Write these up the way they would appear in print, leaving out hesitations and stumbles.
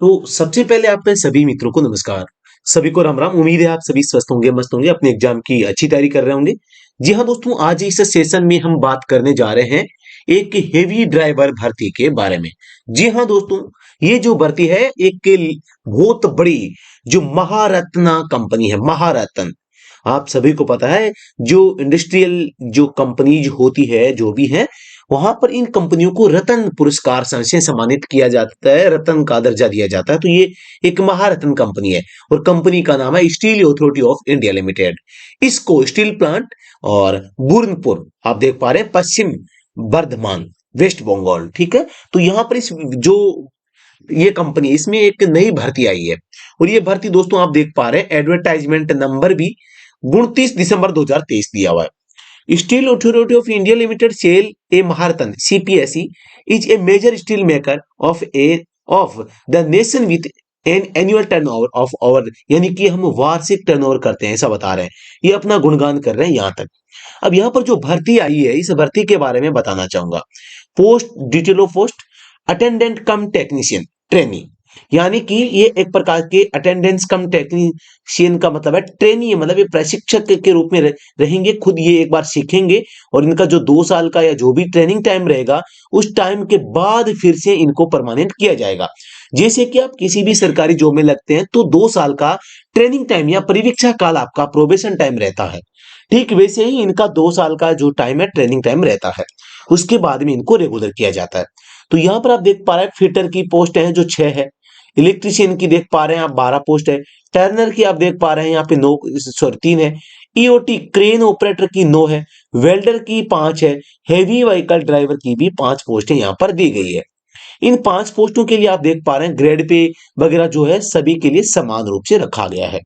तो सबसे पहले आप पे सभी मित्रों को नमस्कार। सभी को राम राम। उम्मीद है आप सभी स्वस्थ होंगे, मस्त होंगे, अपने एग्जाम की अच्छी तैयारी कर रहे होंगे। जी हाँ दोस्तों, आज इस सेशन में हम बात करने जा रहे हैं एक हेवी ड्राइवर भर्ती के बारे में। जी हाँ दोस्तों, ये जो भर्ती है एक बहुत बड़ी जो महारत्ना कंपनी है, महारत्न। आप सभी को पता है जो इंडस्ट्रियल जो कंपनीज होती है, जो भी है, वहां पर इन कंपनियों को रत्न पुरस्कार से सम्मानित किया जाता है, रत्न का दर्जा दिया जाता है। तो ये एक महारत्न कंपनी है और कंपनी का नाम है Steel Authority of India limited. इसको स्टील प्लांट और बुरनपुर आप देख पा रहे हैं, पश्चिम बर्धमान, वेस्ट बंगाल, ठीक है। तो यहाँ पर इस जो ये कंपनी, इसमें एक नई भर्ती आई है और ये भर्ती दोस्तों आप देख पा रहे हैं, एडवर्टाइजमेंट नंबर भी 29 दिसंबर 2023 दिया हुआ है। Steel Authority of India Limited SAIL a Maharatna CPSE is a major steel maker of the nation with an annual turnover of over, यानी कि हम वार्षिक टर्नओवर करते हैं, ऐसा बता रहे हैं। ये अपना गुणगान कर रहे हैं यहां तक। अब यहां पर जो भर्ती आई है, इस भर्ती के बारे में बताना चाहूंगा। Post detail of post attendant come technician trainee, यानी कि ये एक प्रकार के अटेंडेंस कम टेक्नीशियन का मतलब है ट्रेनी, मतलब ये प्रशिक्षक के रूप में रहेंगे, खुद ये एक बार सीखेंगे और इनका जो 2 साल का या जो भी ट्रेनिंग टाइम रहेगा, उस टाइम के बाद फिर से इनको परमानेंट किया जाएगा। जैसे कि आप किसी भी सरकारी जॉब में लगते हैं तो 2 साल का ट्रेनिंग टाइम या परिवीक्षा काल आपका प्रोबेशन टाइम रहता है, ठीक वैसे ही इनका 2 साल का जो टाइम है, ट्रेनिंग टाइम रहता है। उसके बाद में इनको रेगुलर किया जाता है। तो यहां पर आप देख पा रहे हैं फिटर की पोस्ट है जो 6 है, इलेक्ट्रीशियन की देख पा रहे हैं आप 12 पोस्ट है, टर्नर की आप देख पा रहे हैं यहाँ पे 9, सॉरी 3 है, ईओटी क्रेन ऑपरेटर की 9 है, वेल्डर की 5 है, हेवी व्हीकल ड्राइवर की भी 5 पोस्टें यहाँ पर दी गई है। इन 5 पोस्टों के लिए आप देख पा रहे हैं ग्रेड पे वगैरह जो है सभी के लिए समान रूप से रखा गया है।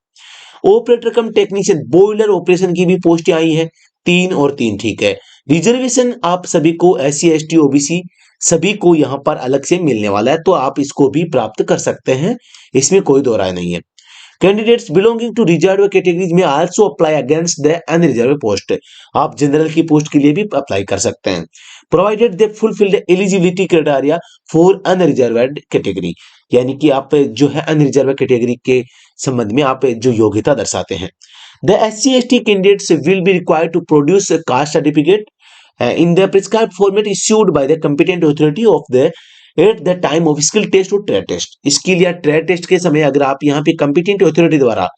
ऑपरेटर कम टेक्नीशियन बॉयलर ऑपरेशन की भी पोस्ट आई है, 3 और 3, ठीक है। रिजर्वेशन आप सभी को SC ST OBC सभी को यहां पर अलग से मिलने वाला है, तो आप इसको भी प्राप्त कर सकते हैं, इसमें कोई दो राय नहीं है। Candidates belonging to reserve categories may also apply against the unreserved post, आप जनरल की पोस्ट के लिए भी अप्लाई कर सकते हैं, provided they fulfil the eligibility criteria for unreserved category, यानी कि आप जो है अनरिजर्व कैटेगरी के संबंध में आप जो योग्यता दर्शाते हैं। The SC ST candidates will be required to produce caste certificate in the prescribed format issued by the competent authority of the at the time of skill test और ट्रेड टेस्ट। स्किल या trade test के समय अगर आप यहाँ पे competent authority द्वारा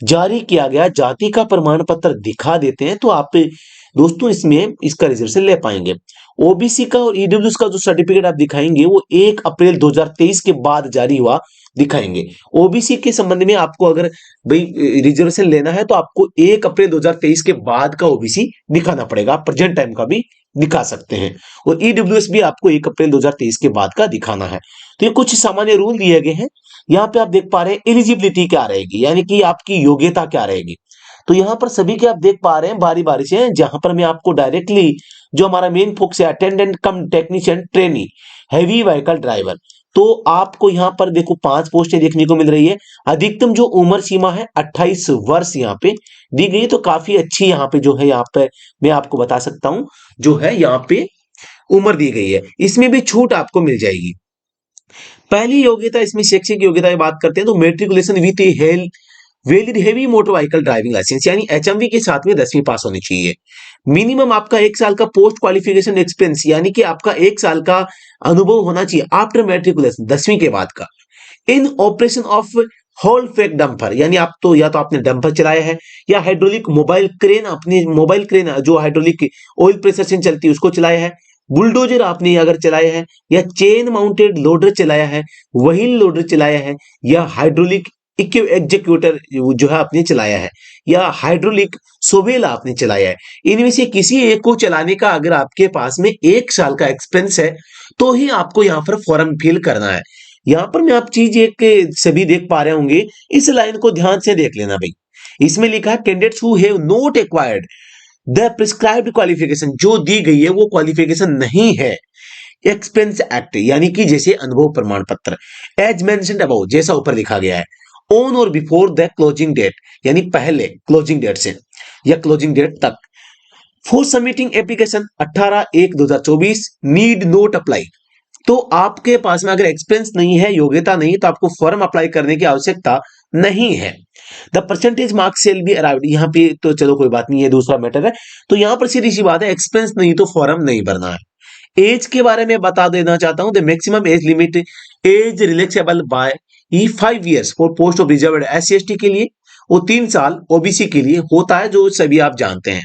जारी किया गया जाति का प्रमाण पत्र दिखा देते हैं तो आप दोस्तों इसमें इसका रिजर्वेशन ले पाएंगे। ओबीसी का और ईडब्ल्यूएस का जो सर्टिफिकेट आप दिखाएंगे वो 1 अप्रैल 2023 के बाद जारी हुआ दिखाएंगे। ओबीसी के संबंध में आपको अगर भाई रिजर्वेशन लेना है तो आपको 1 अप्रैल 2023 के बाद का ओबीसी दिखाना पड़ेगा, प्रेजेंट टाइम का भी दिखा सकते हैं, और ईडब्ल्यूएस भी आपको 1 अप्रैल 2023 के बाद का दिखाना है। तो ये कुछ सामान्य रूल दिए गए हैं। यहाँ पे आप देख पा रहे हैं एलिजिबिलिटी क्या रहेगी, यानी कि आपकी योग्यता क्या रहेगी। तो यहाँ पर सभी के आप देख पा रहे हैं बारी बारी से, जहां पर मैं आपको डायरेक्टली जो हमारा मेन फोकस है अटेंडेंट कम technician trainee heavy vehicle driver, तो आपको यहाँ पर देखो 5 पोस्टें देखने को मिल रही है। अधिकतम जो उम्र सीमा है 28 वर्ष यहाँ पे दी गई है, तो काफी अच्छी यहाँ पे जो है, यहाँ पे मैं आपको बता सकता हूं जो है यहाँ पे उम्र दी गई है, इसमें भी छूट आपको मिल जाएगी। पहली योग्यता इसमें शैक्षिक योग्यता की बात करते हैं तो matriculation with valid heavy motor vehicle driving licence, यानी HMV के साथ में 10वीं पास होनी चाहिए। मिनिमम आपका 1 साल का पोस्ट क्वालिफिकेशन एक्सपीरियंस, यानी कि आपका 1 साल का अनुभव होना चाहिए आफ्टर मेट्रिकुलेशन 10वीं के बाद का। In operation of haul pack dumper, यानी आप तो या तो आपने डंपर चलाया है या हाइड्रोलिक मोबाइल क्रेन, अपनी मोबाइल क्रेन जो हाइड्रोलिक ऑयल प्रेशर से चलती है उसको चलाया है, बुलडोजर आपने अगर चलाया है, या चेन माउंटेड लोडर चलाया है, व्हील लोडर चलाया है, या हाइड्रोलिक एग्जीक्यूटर जो है आपने चलाया है, या हाइड्रोलिक सोवेल आपने चलाया है, इनमें से किसी एक को चलाने का अगर आपके पास में 1 साल का एक्सपीरियंस है तो ही आपको यहाँ पर फॉर्म फिल करना है। यहाँ पर मैं आप चीज एक सभी देख पा रहे होंगे, इस लाइन को ध्यान से देख लेना भाई। इसमें लिखा है candidates who have not acquired the prescribed qualification, जो दी गई है वो क्वालिफिकेशन नहीं है एक्सपीरियंस एक्ट, यानी कि जैसे अनुभव प्रमाण पत्र, एज मेंशन्ड अबव, जैसा ऊपर लिखा गया है, ऑन और बिफोर द क्लोजिंग डेट, यानी पहले क्लोजिंग डेट से या क्लोजिंग डेट तक, for submitting application 18/1/2024 need note apply, तो आपके पास में अगर एक्सपीरियंस नहीं है, योग्यता नहीं, तो आपको फॉर्म अप्लाई करने की आवश्यकता नहीं है। The percentage marks shall be arrived, यहाँ पे तो चलो कोई बात नहीं है, दूसरा मैटर है। तो यहाँ पर सीधी सी बात है, एक्सपीरियंस नहीं तो फॉर्म नहीं भरना है। एज के बारे में बता देना चाहता हूं, the maximum age limit is relaxable by ई 5 years for post of reserve SC/ST के लिए, वो 3 साल ओबीसी के लिए होता है, जो सभी आप जानते हैं।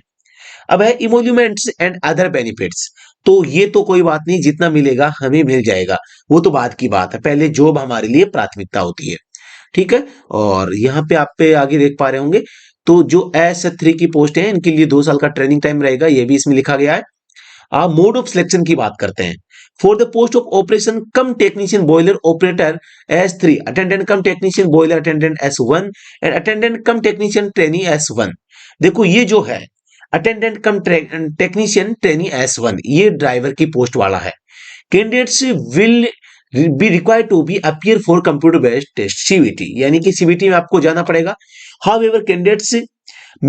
अब है इमोल्यूमेंट्स एंड अदर बेनिफिट्स, तो ये तो कोई बात नहीं, जितना मिलेगा हमें मिल जाएगा, वो तो बाद की बात है, पहले जॉब हमारे लिए प्राथमिकता होती है, ठीक है। और यहाँ पे आप पे आगे देख पा रहे होंगे, तो जो S3 की पोस्ट है इनके लिए 2 साल का ट्रेनिंग टाइम रहेगा, ये भी इसमें लिखा गया है। आप मोड ऑफ सिलेक्शन की बात करते हैं, for the post of operation come technician boiler operator S3, attendant come technician boiler attendant S1 and attendant come technician trainee S1। देखो ये जो है अटेंडेंट कम टेक्नीशियन ट्रेनी S1, ये ड्राइवर की पोस्ट वाला है। Candidates will be required to be appear for computer based test CBT, यानी कि CBT में आपको जाना पड़ेगा। However candidates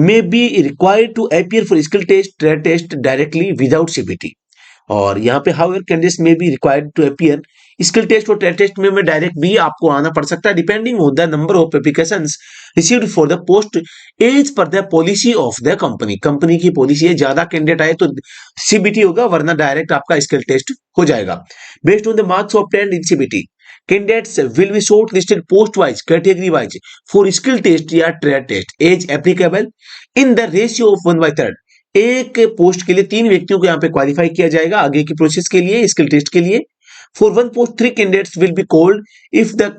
may be required to appear for skill test, trade test directly without CBT। और यहाँ पे however candidates may be required to appear skill test और ट्रेड टेस्ट में डायरेक्ट भी आपको आना पड़ सकता है, depending on the number of applications received for the post as per the policy of the company. Company की पॉलिसी है, ज्यादा कैंडिडेट आए तो CBT होगा, वरना डायरेक्ट आपका स्किल टेस्ट हो जाएगा। Based on the marks obtained in CBT, candidates will be shortlisted post wise category wise for skill test या trade test age applicable in the ratio of 1/3। एक post के लिए 3 व्यक्तियों को यहाँ पे क्वालिफाई किया जाएगा आगे की प्रोसेस के लिए, स्किल टेस्ट के लिए। For 1 post 3 candidates will be called if the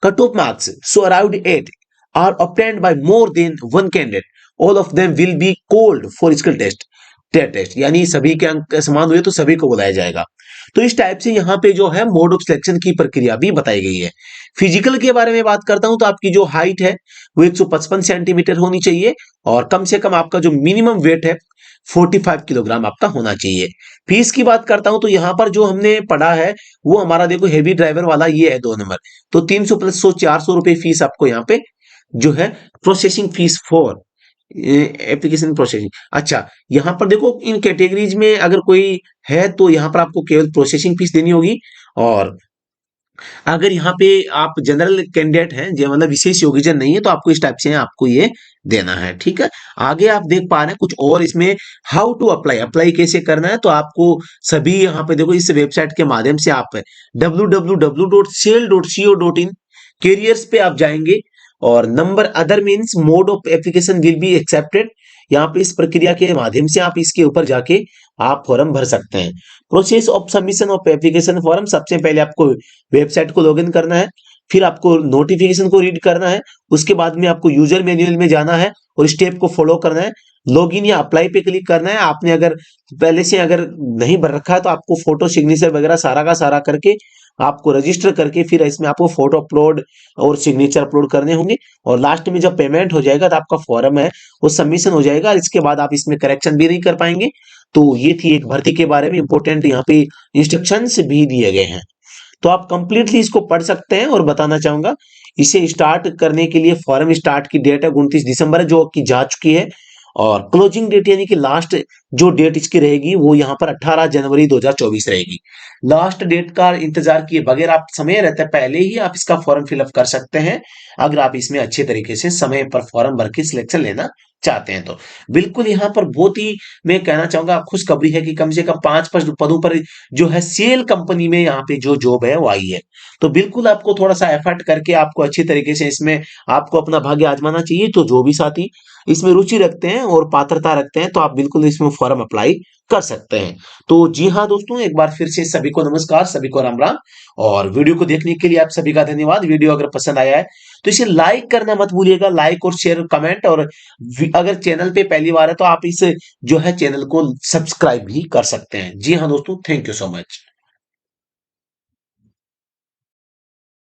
cutoff marks so around 8 are obtained by more than 1 candidate, all of them will be called for skill test trade test, यानी सभी के अंक समान हुए तो सभी को बुलाया जाएगा। तो इस टाइप से यहाँ पे जो है मोड ऑफ सिलेक्शन की प्रक्रिया भी बताई गई है। फिजिकल के बारे में बात करता हूं, तो आपकी जो हाइट है वो 155 सेंटीमीटर होनी चाहिए, और कम से कम आपका जो मिनिमम वेट है 45 किलोग्राम आपका होना चाहिए। फीस की बात करता हूं, तो यहाँ पर जो हमने पढ़ा है वो हमारा देखो हेवी ड्राइवर वाला ये है 2 नंबर, तो 300 + 100 400 रुपए फीस आपको यहाँ पे जो है processing fees for application processing. अच्छा, यहाँ पर देखो इन कैटेगरीज में अगर कोई है तो यहाँ पर आपको केवल प्रोसेसिंग फीस देनी होगी, और अगर यहाँ पे आप जनरल कैंडिडेट हैं, जो मतलब विशेष योग्यजन नहीं है, तो आपको इस टाइप से आपको ये देना है, ठीक है। आगे आप देख पा रहे हैं कुछ और इसमें, हाउ टू अप्लाई, अप्लाई कैसे करना है, तो आपको सभी यहाँ पे देखो इस वेबसाइट के माध्यम से आप www.sale.co.in कैरियर्स पे आप जाएंगे, और number other means mode of application will be accepted, यहाँ पे इस प्रक्रिया के माध्यम से आप इसके ऊपर जाके आप फॉर्म भर सकते हैं। Process of submission of application form, सबसे पहले आपको वेबसाइट को लॉगिन करना है, फिर आपको नोटिफिकेशन को रीड करना है, उसके बाद में आपको यूजर मैनुअल में जाना है और स्टेप को फॉलो करना है, लॉगिन या अप्लाई पे क्लिक करना है। आपने अगर पहले से अगर नहीं भर रखा है तो आपको फोटो सिग्नेचर वगैरह सारा का सारा करके आपको रजिस्टर करके फिर इसमें आपको फोटो अपलोड और सिग्नेचर अपलोड करने होंगे, और लास्ट में जब पेमेंट हो जाएगा तो आपका फॉर्म है वो सबमिशन हो जाएगा। इसके बाद आप इसमें करेक्शन भी नहीं कर पाएंगे। तो ये थी एक भर्ती के बारे में इंपॉर्टेंट यहाँ पे इंस्ट्रक्शंस भी दिए गए हैं, तो आप कंप्लीटली इसको पढ़ सकते हैं। और बताना चाहूंगा इसे स्टार्ट करने के लिए फॉर्म स्टार्ट की डेट है 29 दिसंबर है, जो कि जा चुकी है, और क्लोजिंग डेट यानी कि लास्ट जो डेट इसकी रहेगी वो यहाँ पर 18 जनवरी 2024 रहेगी। लास्ट डेट का इंतजार किए बगैर आप समय रहता है पहले ही आप इसका फॉर्म फिलअप कर सकते हैं, अगर आप इसमें अच्छे तरीके से समय पर फॉर्म भर के सिलेक्शन लेना चाहते हैं तो। बिल्कुल यहाँ पर बहुत ही मैं कहना चाहूंगा खुशखबरी है कि कम से कम 5 पदों पर जो है सेल कंपनी में यहाँ पे जो जॉब है वो आई है। तो बिल्कुल आपको थोड़ा सा एफर्ट करके आपको अच्छी तरीके से इसमें आपको अपना भाग्य आजमाना चाहिए। तो जो भी साथी इसमें रुचि रखते हैं और पात्रता रखते हैं तो आप बिल्कुल इसमें फॉर्म अप्लाई कर सकते हैं। तो जी हाँ दोस्तों, एक बार फिर से सभी को नमस्कार, सभी को राम राम, और वीडियो को देखने के लिए आप सभी का धन्यवाद। वीडियो अगर पसंद आया है तो इसे लाइक करना मत भूलिएगा, लाइक और शेयर कमेंट, और अगर चैनल पे पहली बार है तो आप इस जो है चैनल को सब्सक्राइब भी कर सकते हैं। जी हाँ दोस्तों, थैंक यू सो मच।